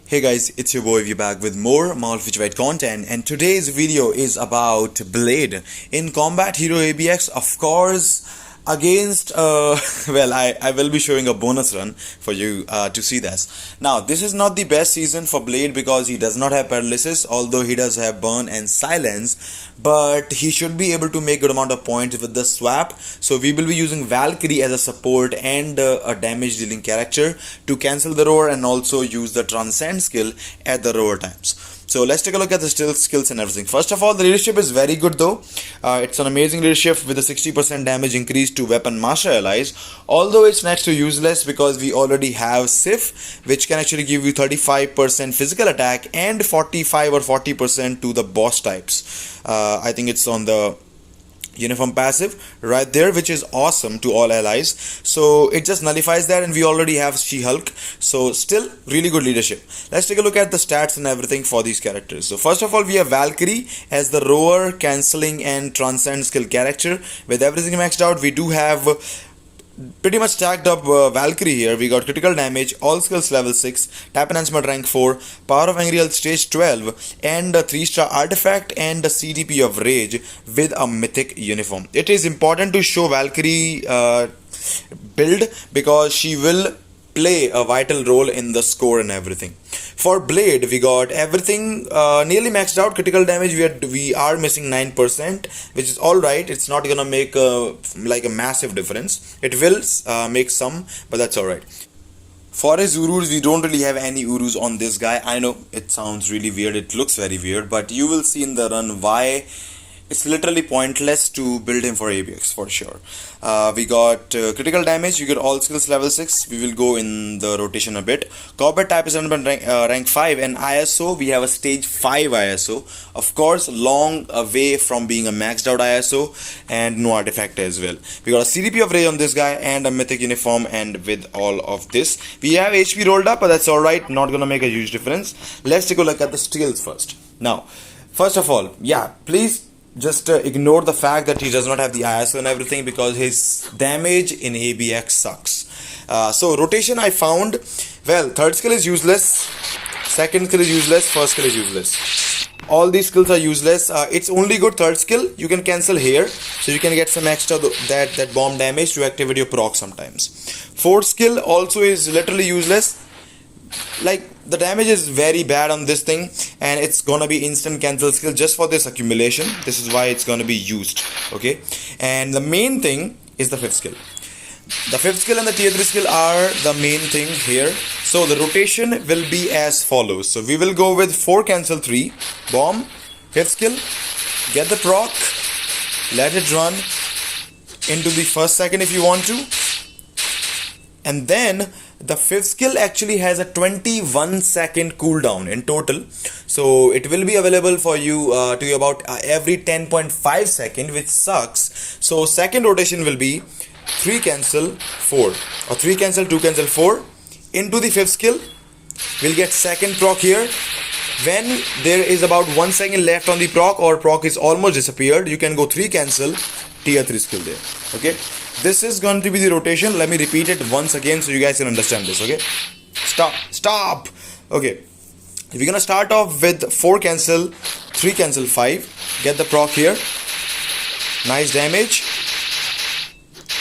Hey guys, it's your boy. We're back with more Malfichwide content, and today's video is about Blade in Combat Hero ABX, of course, against well, I will be showing a bonus run for you to see this. Now, this is not the best season for Blade because he does not have paralysis, although he does have burn and silence, but he should be able to make good amount of points with the swap. So we will be using Valkyrie as a support and a damage dealing character to cancel the roar and also use the transcend skill at the roar times. So let's take a look at the skills and everything. First of all, the leadership is very good though. It's an amazing leadership with a 60% damage increase to weapon master allies. Although it's next to useless because we already have Sif, which can actually give you 35% physical attack and 45 or 40% to the boss types. I think it's on the uniform passive right there, which is awesome to all allies. So it just nullifies that, and we already have She-Hulk, so still really good leadership. Let's take a look at the stats and everything for these characters. So first of all, we have Valkyrie as the roar, cancelling and transcend skill character. With everything maxed out, we do have pretty much stacked up Valkyrie here. We got critical damage, all skills level 6, tap enhancement rank 4, power of angry stage 12, and a 3-star artifact and a CDP of rage with a mythic uniform. It is important to show Valkyrie build because she will play a vital role in the score and everything. For Blade, we got everything nearly maxed out. Critical damage, we are missing 9%, which is alright. It's not gonna make like a massive difference. It will make some, but that's alright. For his Urus, we don't really have any Urus on this guy. I know it sounds really weird, it looks very weird, but you will see in the run why it's literally pointless to build him for ABX for sure. We got critical damage, you get all skills level 6. We will go in the rotation a bit. Combat type is rank 5, and ISO, we have a stage 5 ISO. Of course, long away from being a maxed out ISO, and no artifact as well. We got a CDP of rage on this guy and a mythic uniform, and with all of this, we have HP rolled up, but that's alright, not gonna make a huge difference. Let's take a look at the skills first. Now, first of all, yeah, please just ignore the fact that he does not have the ISO and everything because his damage in ABX sucks. So rotation, I found, well, third skill is useless, second skill is useless, first skill is useless. All these skills are useless. It's only good third skill. You can cancel here, so you can get some extra that bomb damage to activate your proc sometimes. Fourth skill also is literally useless. Like, the damage is very bad on this thing, and it's gonna be instant cancel skill just for this accumulation. This is why it's gonna be used, okay? And the main thing is the fifth skill. The fifth skill and the tier 3 skill are the main thing here. So the rotation will be as follows. So we will go with 4 cancel 3 bomb, fifth skill, get the proc, let it run into the first second if you want to, and then the fifth skill actually has a 21-second cooldown in total, so it will be available for you to about every 10.5 seconds, which sucks. So second rotation will be 3 cancel 4 or 3 cancel 2 cancel 4 into the fifth skill. We'll get second proc here. When there is about 1 second left on the proc or proc is almost disappeared, you can go 3 cancel tier 3 skill there, okay? This is going to be the rotation. Let me repeat it once again so you guys can understand this, okay? Stop. Okay, we're gonna start off with 4 cancel 3 cancel 5, get the proc here, nice damage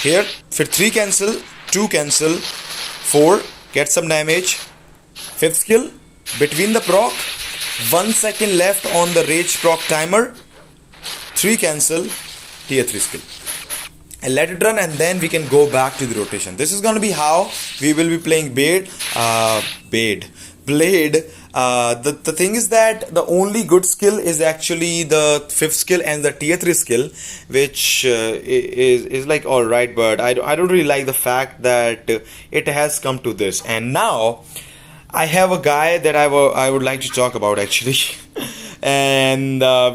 here. For 3 cancel 2 cancel 4, get some damage. Fifth skill, between the proc, 1 second left on the rage proc timer, 3 cancel tier 3 skill, and let it run, and then we can go back to the rotation. This is going to be how we will be playing Blade. The thing is that the only good skill is actually the fifth skill and the tier 3 skill, which is like alright, but I don't really like the fact that it has come to this. And now I have a guy that I would like to talk about actually. And I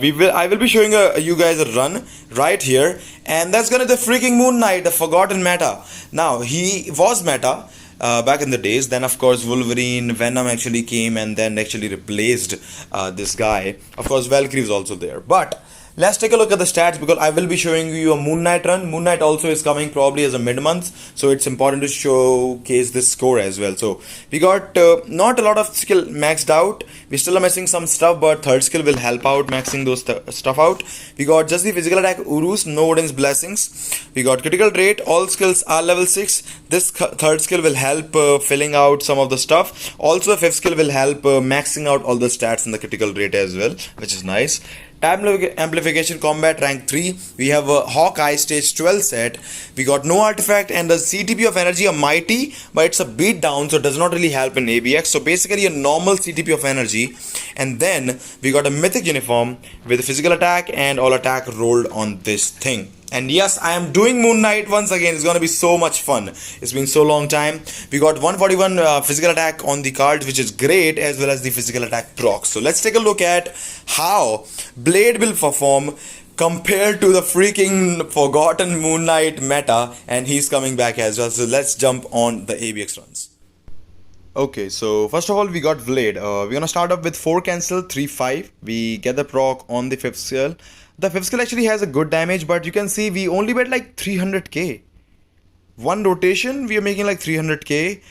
will be showing you guys a run right here, and that's gonna be the freaking Moon Knight, the forgotten meta. Now, he was meta back in the days, then of course Wolverine, Venom actually came and then actually replaced this guy. Of course Valkyrie is also there, but Let's take a look at the stats because I will be showing you a Moon Knight run. Moon Knight also is coming probably as a mid-month, so it's important to showcase this score as well. So we got not a lot of skill maxed out. We still are missing some stuff, but third skill will help out maxing those stuff out. We got just the physical attack Urus, no Odin's blessings. We got critical trait, all skills are level 6. This third skill will help filling out some of the stuff. Also the fifth skill will help maxing out all the stats in the critical rate as well, which is nice. Time amplification combat rank 3. We have a Hawkeye stage 12 set. We got no artifact and the CTP of energy a mighty, but it's a beat down, so it does not really help in ABX. So basically a normal CTP of energy. And then we got a mythic uniform with physical attack and all attack rolled on this thing. And yes, I am doing Moon Knight once again. It's gonna be so much fun. It's been so long time. We got 141 physical attack on the cards, which is great, as well as the physical attack proc. So let's take a look at how Blade will perform compared to the freaking forgotten Moon Knight meta, and he's coming back as well. So let's jump on the ABX runs. Okay, so first of all we got Blade. We're gonna start up with 4 cancel 3-5. We get the proc on the 5th skill. The 5th skill actually has a good damage, but you can see we only bet like 300k. One rotation we are making like 300k.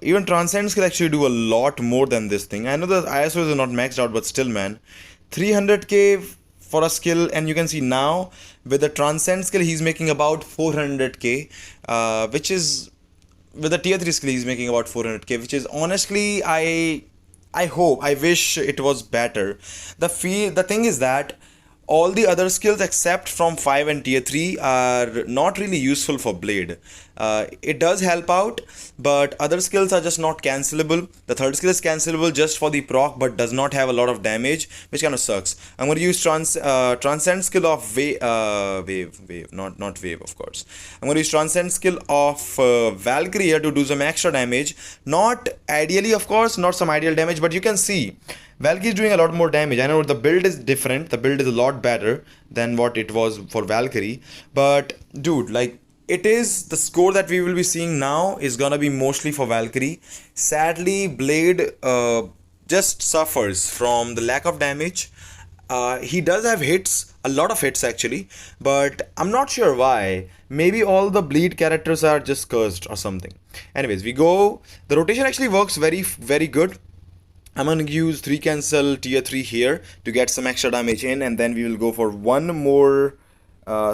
Even Transcend skill actually do a lot more than this thing. I know the ISO is not maxed out, but still man, 300k for a skill. And you can see now with the Transcend skill he's making about 400k, which is with the tier 3 skill he's making about 400k, which is honestly I wish it was better. The thing is that all the other skills except from 5 and tier 3 are not really useful for Blade. It does help out, but other skills are just not cancelable. The third skill is cancelable just for the proc, but does not have a lot of damage, which kind of sucks. I'm going to use Transcend skill of wave, not wave of course. I'm going to use Transcend skill of Valkyrie here to do some extra damage. Not ideally of course, not some ideal damage, but you can see Valkyrie is doing a lot more damage. I know the build is different. The build is a lot better than what it was for Valkyrie. But dude, like, it is the score that we will be seeing now is gonna be mostly for Valkyrie. Sadly, Blade just suffers from the lack of damage. He does have hits, a lot of hits actually, but I'm not sure why. Maybe all the bleed characters are just cursed or something. Anyways, we go. The rotation actually works very good. I'm going to use 3 cancel tier 3 here to get some extra damage in, and then we will go for one more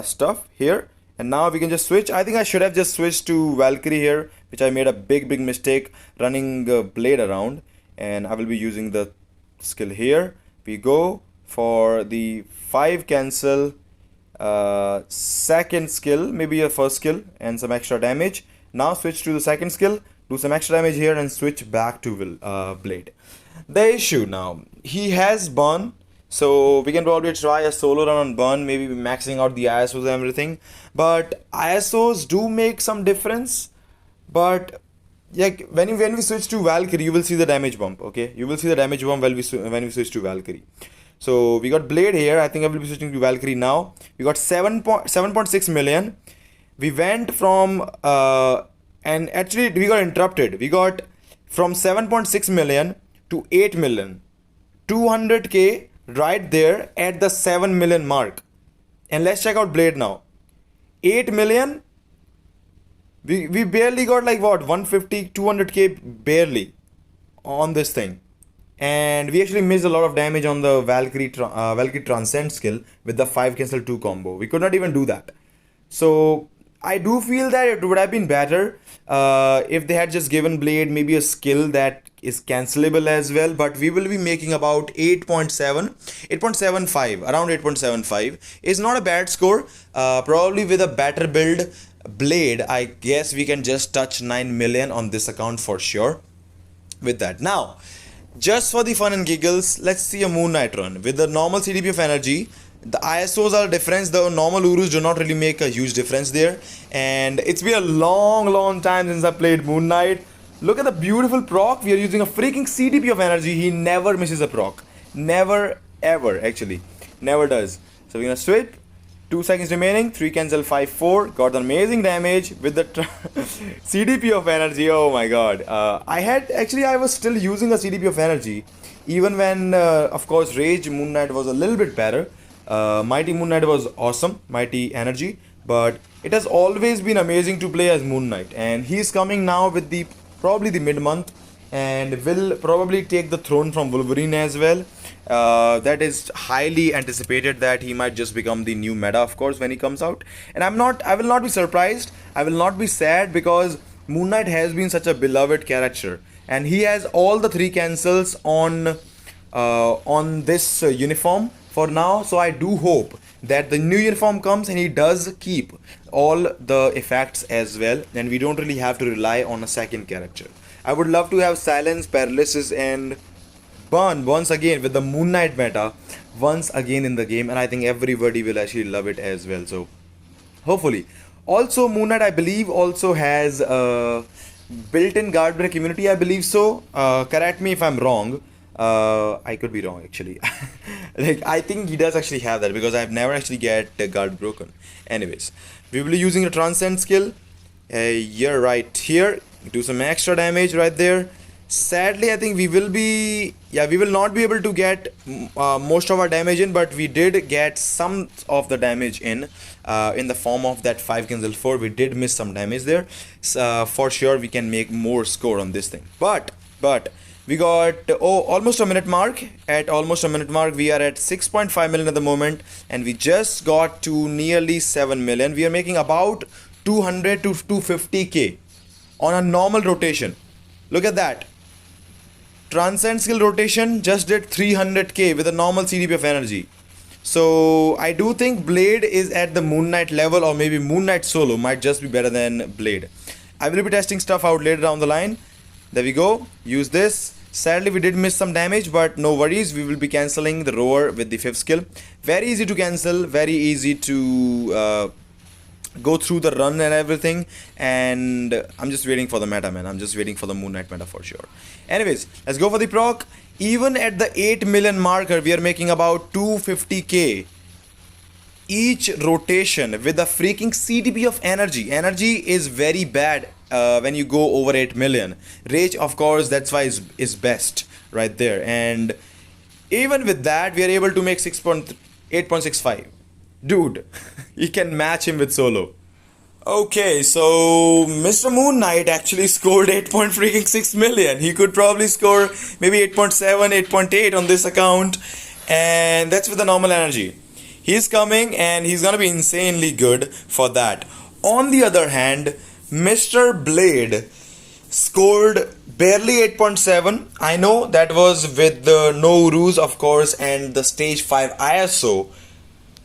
stuff here. And now we can just switch. I think I should have just switched to Valkyrie here, which I made a big mistake running Blade around. And I will be using the skill here. We go for the 5 cancel second skill, maybe a first skill and some extra damage. Now switch to the second skill, do some extra damage here and switch back to Blade. The issue now, he has burn, so we can probably try a solo run on burn, maybe maxing out the ISOs and everything. But ISOs do make some difference. But like when we switch to Valkyrie, you will see the damage bump. Okay, you will see the damage bump when we switch to Valkyrie. So we got Blade here. I think I will be switching to Valkyrie now. We got 7.6 million. We went from and actually we got interrupted. We got from 7.6 million to 8 million, 200k right there at the 7 million mark. And let's check out Blade now. 8 million, we barely got like what, 150, 200k barely on this thing. And we actually missed a lot of damage on the Valkyrie Transcend skill with the 5 cancel 2 combo. We could not even do that. So I do feel that it would have been better if they had just given Blade maybe a skill that is cancelable as well. But we will be making about 8.75, around 8.75 is not a bad score. Probably with a better build Blade, I guess we can just touch 9 million on this account for sure with that. Now, just for the fun and giggles, let's see a Moon Knight run with the normal CDP of energy. The ISOs are different. The normal Urus do not really make a huge difference there. And it's been a long time since I played Moon Knight. Look at the beautiful proc. We are using a freaking CDP of energy. He never misses a proc. Never ever, actually. Never does. So we're gonna switch. 2 seconds remaining. 3 cancel 5-4. Got the amazing damage with the CDP of energy. Oh my god. I was still using a CDP of energy. Even when, of course, Rage Moon Knight was a little bit better. Mighty Moon Knight was awesome, Mighty Energy, but it has always been amazing to play as Moon Knight, and he's coming now with the probably the mid-month, and will probably take the throne from Wolverine as well. That is highly anticipated that he might just become the new meta, of course, when he comes out. And I will not be surprised, I will not be sad, because Moon Knight has been such a beloved character, and he has all the three cancels on this uniform for now. So I do hope that the new uniform comes and he does keep all the effects as well, and we don't really have to rely on a second character. I would love to have silence, paralysis, and burn once again with the Moon Knight meta once again in the game, and I think everybody will actually love it as well. So hopefully. Also, Moon Knight, I believe, also has a built-in guard break immunity, I believe so. Correct me if I'm wrong. I could be wrong actually. Like, I think he does actually have that, because I've never actually get the guard broken. Anyways, we will be using the transcend skill. You're right here. Do some extra damage right there. Sadly, I think we will not be able to get most of our damage in, but we did get some of the damage in the form of that 5 cancel 4. We did miss some damage there. For sure, we can make more score on this thing. But we got almost a minute mark. At almost a minute mark, we are at 6.5 million at the moment, and we just got to nearly 7 million. We are making about 200 to 250k on a normal rotation. Look at that. Transcend skill rotation just did 300k with a normal CDP of energy. So I do think Blade is at the Moon Knight level, or maybe Moon Knight solo might just be better than Blade. I will be testing stuff out later down the line. There we go. Use this. Sadly, we did miss some damage, but no worries. We will be cancelling the roar with the 5th skill. Very easy to cancel. Very easy to go through the run and everything. And I'm just waiting for the meta, man. I'm just waiting for the Moon Knight meta for sure. Anyways, let's go for the proc. Even at the 8 million marker, we are making about 250k each rotation with a freaking CDP of energy. Energy is very bad when you go over 8 million. Rage, of course, that's why is best right there. And even with that, we are able to make 8.65. Dude, you can match him with solo. Okay, so Mr. Moon Knight actually scored 8.6 million. He could probably score maybe 8.7, 8.8 on this account, and that's with the normal energy. He's coming, and he's gonna be insanely good for that. On the other hand, Mr. Blade scored barely 8.7. I know that was with the no Urus, of course, and the stage 5 ISO,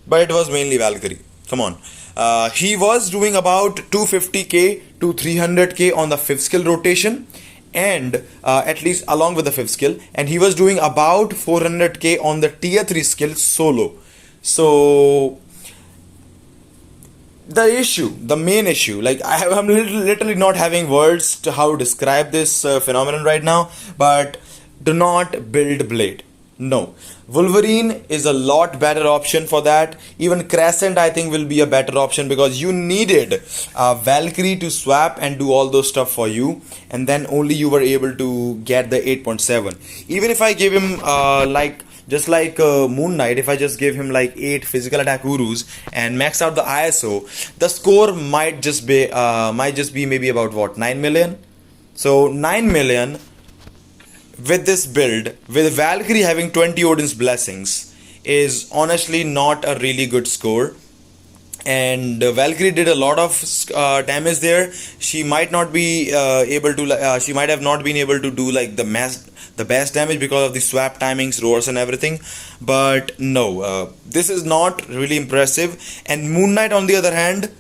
but it was mainly Valkyrie. Come on. He was doing about 250k to 300k on the 5th skill rotation, and at least along with the 5th skill, and he was doing about 400k on the tier 3 skill solo. So the main issue, like I'm literally not having words to how to describe this phenomenon right now, but do not build Blade. No, Wolverine is a lot better option for that. Even Crescent, I think, will be a better option, because you needed Valkyrie to swap and do all those stuff for you, and then only you were able to get the 8.7. Even if I give him just like Moon Knight, if I just give him like 8 physical attack Urus and max out the ISO, the score might just be maybe about what, 9 million. So 9 million. With this build, with Valkyrie having 20 Odin's blessings, is honestly not a really good score. And Valkyrie did a lot of damage there. She might not be able to. She might have not been able to do like the best damage because of the swap timings, roars, and everything. But no, this is not really impressive. And Moon Knight, on the other hand,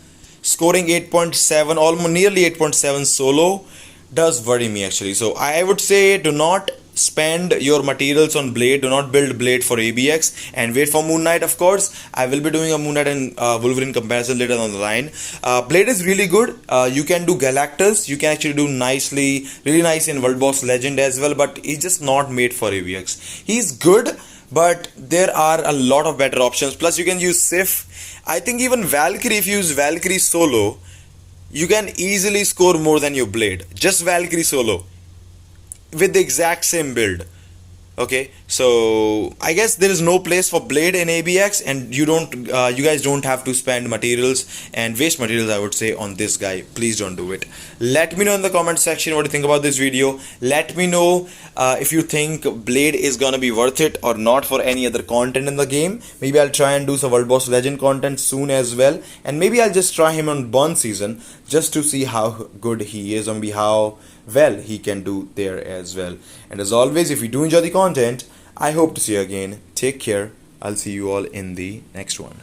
scoring 8.7, almost nearly 8.7 solo, does worry me actually. So I would say, do not spend your materials on Blade. Do not build Blade for ABX, and wait for Moon Knight. Of course, I will be doing a Moon Knight and Wolverine comparison later on the line. Blade is really good. You can do Galactus. You can actually do really nice in World Boss Legend as well, but he's just not made for ABX. He's good, but there are a lot of better options. Plus, you can use Sif. I think even Valkyrie, if you use Valkyrie solo, you can easily score more than your Blade. Just Valkyrie solo with the exact same build. Okay, So I guess there is no place for Blade in ABX, and you guys don't have to spend materials and waste materials, I would say, on this guy. Please don't do it. Let me know in the comment section what you think about this video. Let me know if you think Blade is gonna be worth it or not for any other content in the game. Maybe I'll try and do some World Boss Legend content soon as well, and maybe I'll just try him on Burn season just to see how good he is, or maybe how well he can do there as well. And as always, if you do enjoy the content, I hope to see you again. Take care. I'll see you all in the next one.